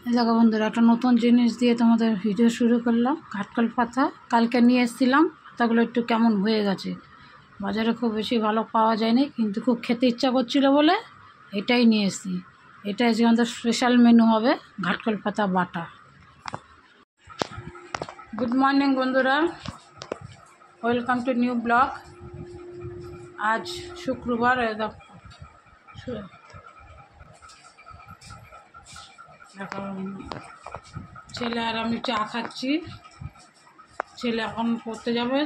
এই দেখো বন্ধুরা, একটা নতুন জিনিস দিয়ে তোমাদের ভিডিও শুরু করলাম। ঘাটকল পাতা কালকে নিয়ে এসেছিলাম, পাতাগুলো একটু কেমন হয়ে গেছে। বাজারে খুব বেশি ভালো পাওয়া যায়নি, কিন্তু খুব খেতে ইচ্ছা করছিল বলে এটাই নিয়ে এসেছি। এটা আজকে আমাদের স্পেশাল মেনু হবে, ঘাটকল পাতা বাটা। গুড মর্নিং বন্ধুরা, ওয়েলকাম টু নিউ ব্লগ। আজ শুক্রবার। এখন ছেলে আর আমি চা খাচ্ছি। ছেলে এখন পড়তে যাবে,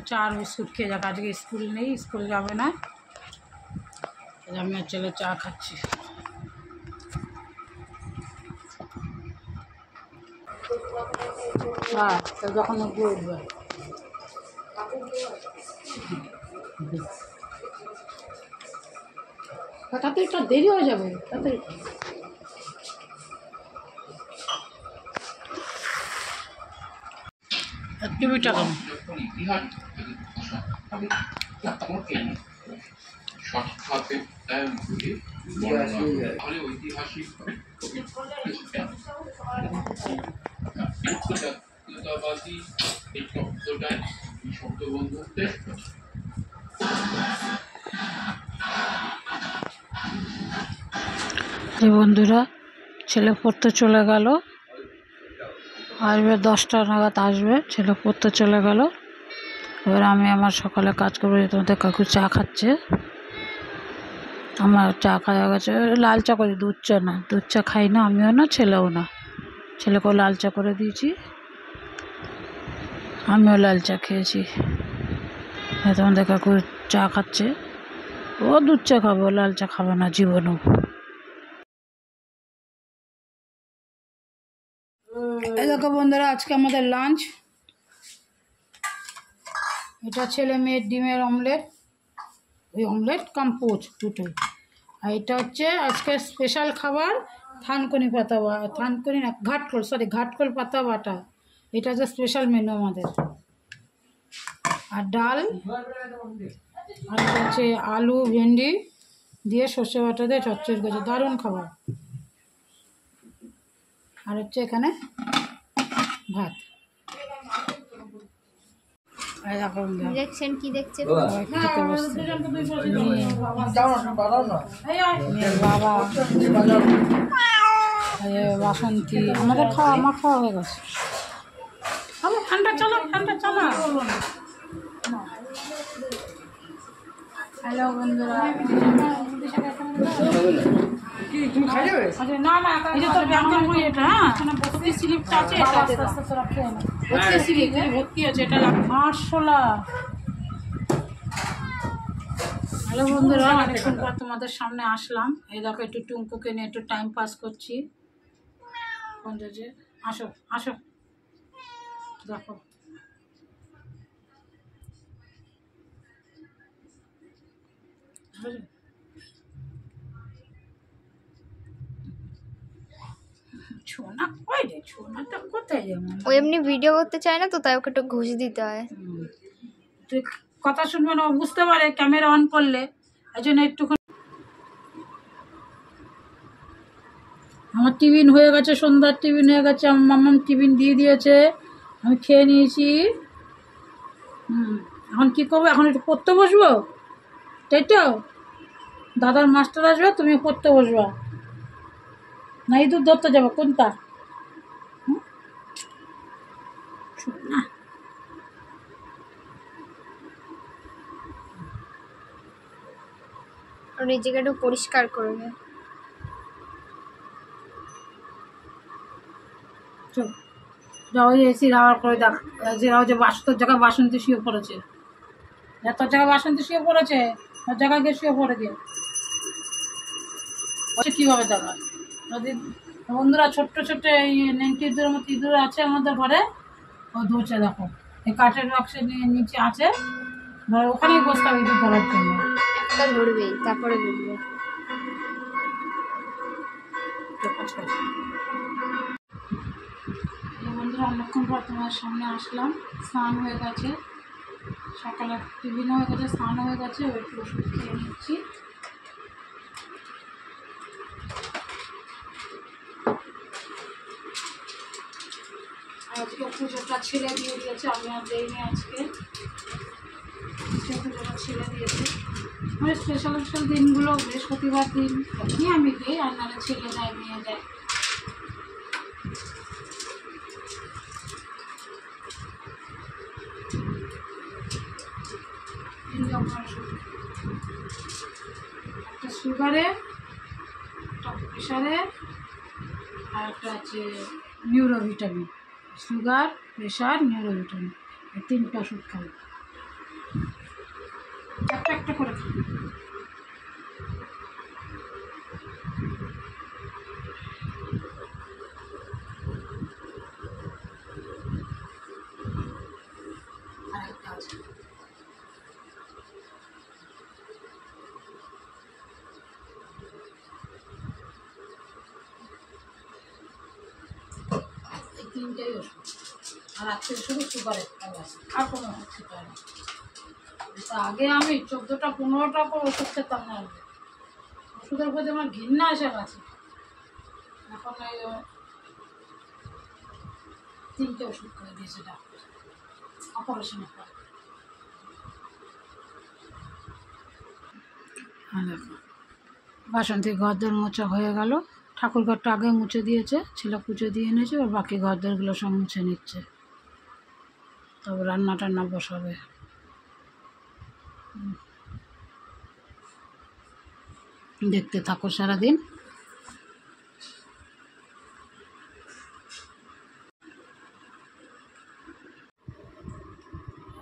চা আর বিস্কুট খেয়ে যাবে। আজকে স্কুল নেই, স্কুল যাবে না। আমি আর ছেলে চা খাচ্ছি। হ্যাঁ, যখন উঠবে উঠবে। তাতে একটু দেরি হয়ে যাবে, তাড়াতাড়ি। টিভিটা কম। সঠিকভাবে ঐতিহাসিক জাতীয়তাবাদী এই শব্দটায় এই শব্দবন্ধুত্বের বন্ধুরা, ছেলে পড়তে চলে গেল, আসবে 10টা নাগাদ আসবে। ছেলে পড়তে চলে গেল। এবার আমি আমার সকালে কাজ করবো। তোমাদের কাকু চা খাচ্ছে, আমার চা খাওয়া গেছে। লাল চা করি, দুধ চা না। দুধ চা খাই না, আমিও না, ছেলেও না। ছেলেকেও লাল চা করে দিয়েছি, আমিও লাল চা খেয়েছি। তোমাদের কাকু চা খাচ্ছে, ও দুধ চা খাবো, লাল চা খাবে না জীবনেও। এই দেখো বন্ধুরা, আজকে আমাদের লাঞ্চ। এটা ছেলে মেয়ের ডিমের অমলেট, ওই অমলেট কম্পোজ দুটোই। আর এটা হচ্ছে আজকে স্পেশাল খাবার, থানকুনি পাতা থানকুনি না, ঘাটকল পাতা বাটা। এটা হচ্ছে স্পেশাল মেনু আমাদের। আর ডাল, আর হচ্ছে আলু ভেন্ডি দিয়ে সর্ষে বাটা দিয়ে চচ্চড়ি করেছে, দারুণ খাবার। আর হচ্ছে এখানে ভাত। দেখছেন কি দেখছে বাবা, বাসন্তী। আমাদের খাওয়া, আমার খাওয়া হয়ে গেছে। ঠান্ডা চলো, ঠান্ডা চলো। হ্যালো বন্ধুরা, না না, এই যে তোর ব্যাংকের বই, এটা হ্যাঁ ভর্তি স্লিপটা আছে, এটা আস্তে আস্তে তোরা খেয়ে না। ভর্তি স্লিপ ভর্তি আছে, এটা আরশোলা। হ্যালো বন্ধুরা, অনেকক্ষণ পর তোমাদের সামনে আসলাম। এই দেখো, একটু টুঙ্কুকে নিয়ে একটু টাইম পাস করছি। যে আসো আসো, দেখো ছোনা কই রে, ছোনাটা কোথায় যাবো? ও এমনি ভিডিও করতে চায় না তো, তাই ওকে একটু ঘুষ দিতে হয়। তুই কথা শুনবে না, বুঝতে পারে ক্যামেরা অন করলে, এই জন্য একটুখানি। আমার টিফিন হয়ে গেছে, সন্ধ্যার টিফিন হয়ে গেছে। আমার মাম্মাম টিফিন দিয়ে দিয়েছে, আমি খেয়ে নিয়েছি। এখন কী করবো? এখন একটু পড়তে বসবো, তাই তো? দাদার মাস্টার আসবে, তুমি পড়তে বসবা না ইঁদুর ধরতে যাবো? কোনটা? নিজেকে একটু পরিষ্কার করবে। চল যাও, এসি রাওয়ার করে দেখ। যে তোর জায়গায় বাসন্তী শুয়ে পড়েছে, তোর জায়গায় বাসন্তী শুয়ে পড়েছে, তোর জায়গায় গিয়ে শুয়ে পড়ে দিয়ে কীভাবে দেখা। যদি বন্ধুরা, ছোট্ট ছোট্ট এই নেংটি ইঁদুরের মতো ইঁদুর আছে আমাদের ঘরে, ও ধরছে দেখো। এই কাঠের বাক্সের নিচে আছে, ধর ওখানেই বসতে হবে ইঁদুর ধরার জন্য। একটা ধরবেই, তারপরে বুঝবে। বন্ধুরা, অনেকক্ষণ পর তোমার সামনে আসলাম। স্নান হয়ে গেছে, সকালে টিফিন হয়ে গেছে, স্নান হয়ে গেছে। একটু ওষুধ খেয়ে নিচ্ছি। পুজোটা ছেলে দিয়ে দিয়েছে, আমি আর দেইনি আজকে। পুজোটা ছেলে দিয়েছে। মানে স্পেশাল স্পেশাল দিনগুলো বৃহস্পতিবার দিন তখনই আমি দিই, আর নাহলে ছেলে দেয়, নিয়ে দেয়। একটা সুগারে, একটা প্রেশারে, আর একটা আছে নিউরোভিটামিন। সুগার, প্রেশার, নিউরোভিটামিন, এই 3টা ওষুধ খাই। একটা একটা করে খাই। আর একটা আছে এই 3টাই ওষুধ। আর আজকে শুধু সুগারের খাওয়া আছে, আর কোনো ওষুধ খেতে হয় না। তা আগে আমি 14টা 15টা করে ওষুধ খেতাম না, ওষুধের প্রতি আমার ঘৃণা এসে গেছে। এখন এই 3টে ওষুধ করে দিয়েছে ডাক্তার অপারেশনের পর। বাসন্তী ঘরদোর মোছা হয়ে গেল, ঠাকুর ঘরটা আগে মুছে দিয়েছে, ছেলে পুজো দিয়ে এনেছে, আর বাকি ঘরদোরগুলো সব মুছে নিচ্ছে। তবে রান্না টান্না বসাবে। দেখতে থাকো সারাদিন।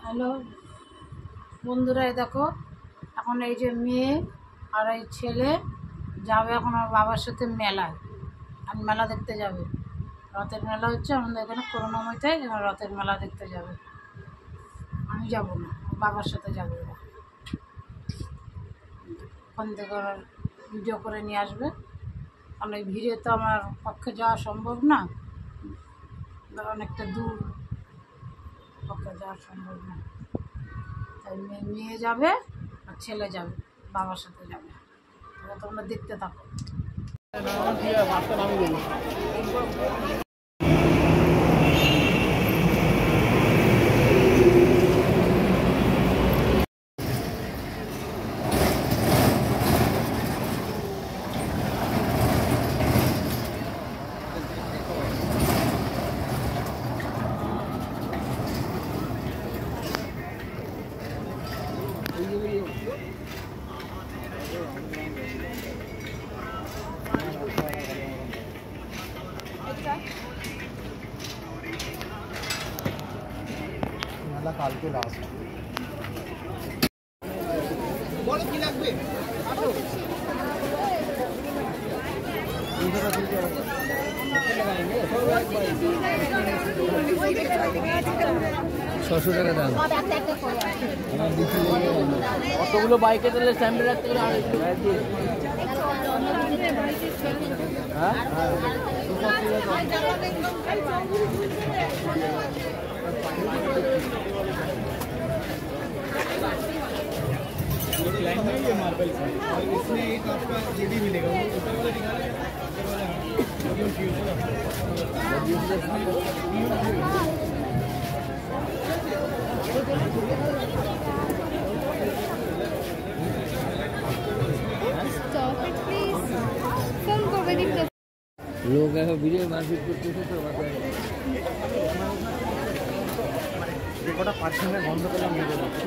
হ্যালো বন্ধুরা, এই দেখো এখন এই যে মেয়ে আর এই ছেলে যাবে এখন আমার বাবার সাথে মেলায়। আর মেলা দেখতে যাবে, রথের মেলা হচ্ছে আমাদের এখানে করুণাময়তে, রথের মেলা দেখতে যাবে। আমি যাব না, বাবার সাথে যাবে। ওখান থেকে ভিডিও করে নিয়ে আসবে, কারণ এই ভিড়ে তো আমার পক্ষে যাওয়া সম্ভব না, অনেকটা দূর, পক্ষে যাওয়া সম্ভব না। তাই মেয়ে যাবে আর ছেলে যাবে, বাবার সাথে যাবে। তোমরা দেখতে থাকো। মেলা কালকে লাস্ট। বলো কি লাগবে? ছশো টাকা দাম। কতগুলো বাইকে তাহলে স্ট্যান্ডে রাখতে গেলে আর একটু হ্যাঁ लाइन में ये मार्बल है और इसमें एक आपका ये भी मिलेगा, वो ऊपर वाला दिखा रहे हैं, ऊपर वाला लोग ऐसा वीडियो मारपीट करते थे तो গোটা পার্সেন্টের বন্ধ করলাম মেরে দিচ্ছে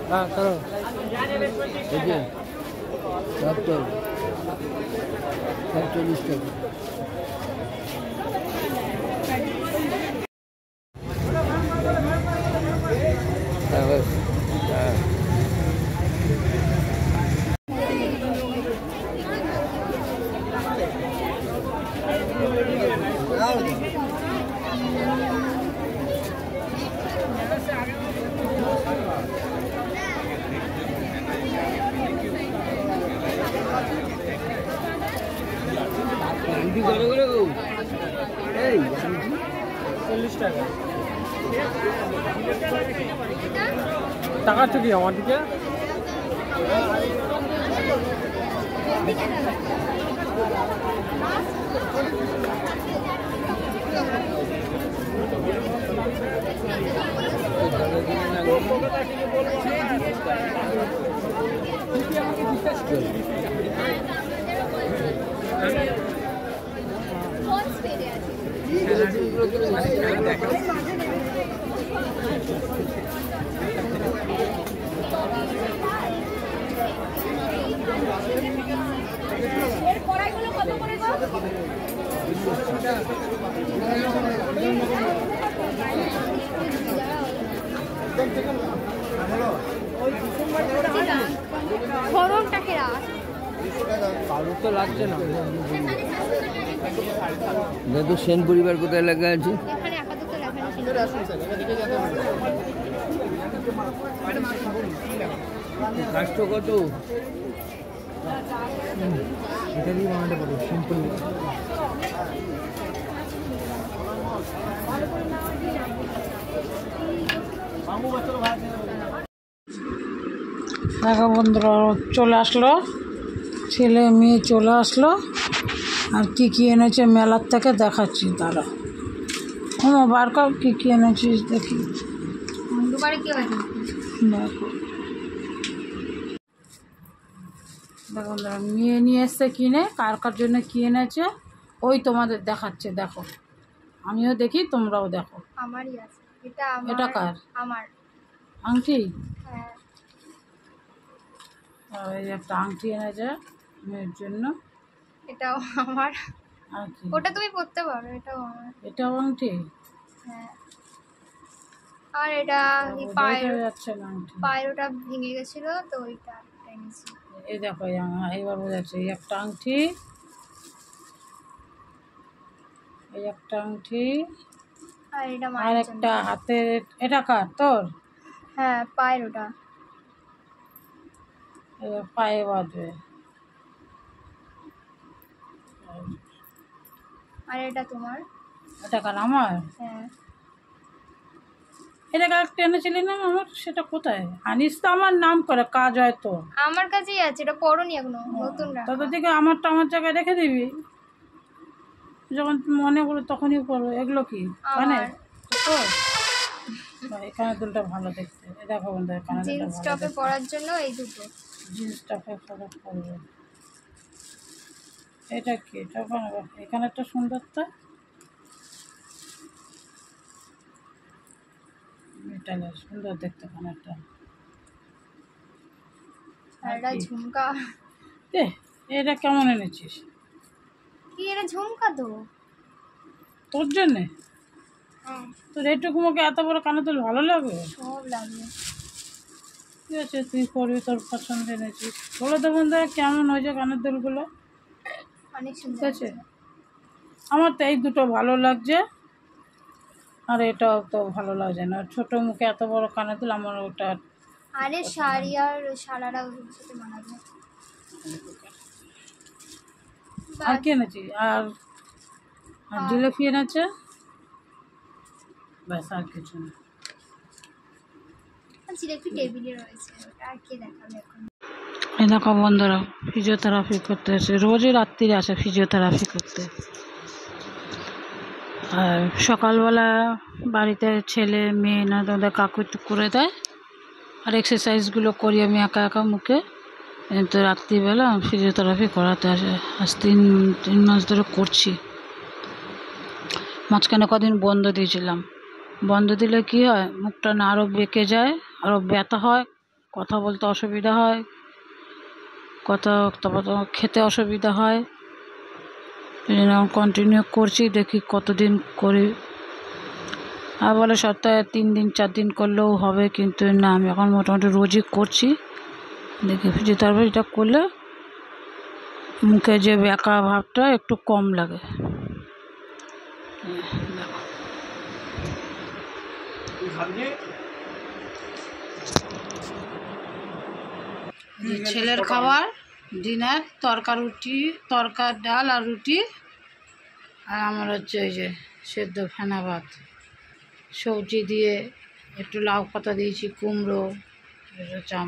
হ্যাঁ করো 40 টাকা। এই 40 টাকা। তাকাচ্ছ কি আমার দিকে? গরমটাকে রাখ কারো তো লাগছে না। দেখো সেন পরিবার কোথায় লেখা আছে? এখানে আপাতত লেখা ছিল। কাজটা কত? এটা দিয়ে বানাতে পারো সিম্পল। দেখো বন্ধুরা চলে আসলো, ছেলে মেয়ে চলে আসলো। আর কি কি এনেছে মেলার থেকে দেখাচ্ছি তারা। বার কর কী কী এনেছিস দেখি। দুবারে কি হয়েছে? দেখো দেখো বন্ধুরা মেয়ে নিয়ে এসছে কিনে, কার কার জন্য কি এনেছে ওই তোমাদের দেখাচ্ছে। দেখো আমিও দেখি তোমরাও দেখো। আমারই আছে এটা। এটা কার? আমার আংটি। হ্যাঁ এই একটা আংটি এনেছে মেয়ের জন্য। এটাও আমার। আর কি ওটা তুমি পরতে পারো, এটাও আমার। এটাও আংটি। হ্যাঁ আর এটা বোঝাই যাচ্ছে না আংটি। পায়ের ওটা ভেঙে গেছিল তো ওইটা এনেছি। এই দেখো এইবার বোঝাচ্ছে। এই একটা আংটি, এই একটা আংটি, আর এটা আর মায়ের জন্য। একটা হাতের। এটা কার? তোর? হ্যাঁ পায়ের ওটা। এবার পায়ে বাঁধবে। আর এটা তোমার। এটা কার? আমার। হ্যাঁ এটা কার টেনেছিলি না আমার? সেটা কোথায় আনিস তো? আমার নাম করে কাজ হয়তো আমার কাছেই আছে, এটা পরনি এখনো, নতুন রাখা। তত দিকে আমারটা আমার জায়গায় রেখে দিবি, যখন মনে করো তখনই করো। এগুলো কি মানে এখানে দুলটা ভালো দেখতে। এই দেখো বন্ধু এখানে জিন্স টপে পরার জন্য এই দুটো। জিন্স টপে পরে পরবে। এটা কি? এটা এখানে একটা সুন্দর তো। এটা সুন্দর দেখতে কানেরটা। আর এটা ঝুমকা। এটা কেমন এনেছিস? কি এটা ঝুমকা তো তোর জন্যে? হ্যাঁ তোর এইটুকু মুখে এত বড় কানে তোর ভালো লাগে? সব লাগবে। ঠিক আছে তুই করবি, তোর পছন্দ এনেছিস। বলো তো বন্ধুরা কেমন হয়েছে কানের দুলগুলো? অনেক ঠিক সুন্দর আছে, আমার তো এই দুটো ভালো লাগছে, আর এটাও তো ভালো লাগছে না। ছোটো মুখে এত বড় কানের দুল আমার ওটা। আরে শাড়ি আর সারারা সাথে মানাবে। আর কি এনেছিস? আর আর জিলেপি এনেছে, ব্যাস আর কিছু না। জিলেপি টেবিলে রয়েছে, ওটা আর কে দেখাবে এখন। এই দেখো বন্ধুরা ফিজিওথেরাপি করতে আসে, রোজই রাত্রিরে আসে ফিজিওথেরাপি করতে। আর সকালবেলা বাড়িতে ছেলে মেয়ে না ওদের কাকু একটু করে দেয়, আর এক্সারসাইজগুলো করি আমি একা একা মুখে। তো রাত্রিবেলা ফিজিওথেরাপি করাতে আসে। আজ তিন মাস ধরে করছি। মাঝখানে কদিন বন্ধ দিয়েছিলাম। বন্ধ দিলে কি হয়, মুখটা না আরও বেঁকে যায়, আরও ব্যথা হয়, কথা বলতে অসুবিধা হয়, তারপর খেতে অসুবিধা হয়। এই জন্য কন্টিনিউ করছি, দেখি কতদিন করি। আর বলে সপ্তাহে 3 দিন 4 দিন করলেও হবে, কিন্তু না আমি এখন মোটামুটি রোজই করছি। দেখি ফিজিওথেরাপিটা করলে মুখে যে বেঁকা ভাবটা একটু কম লাগে। ছেলের খাবার ডিনার, তরকার ডাল আর রুটি, আর আমার হচ্ছে ওই যে সেদ্ধ ফেনা ভাত। সবজি দিয়ে একটু লাউ পাতা দিয়েছি, কুমড়ো, এটা চাম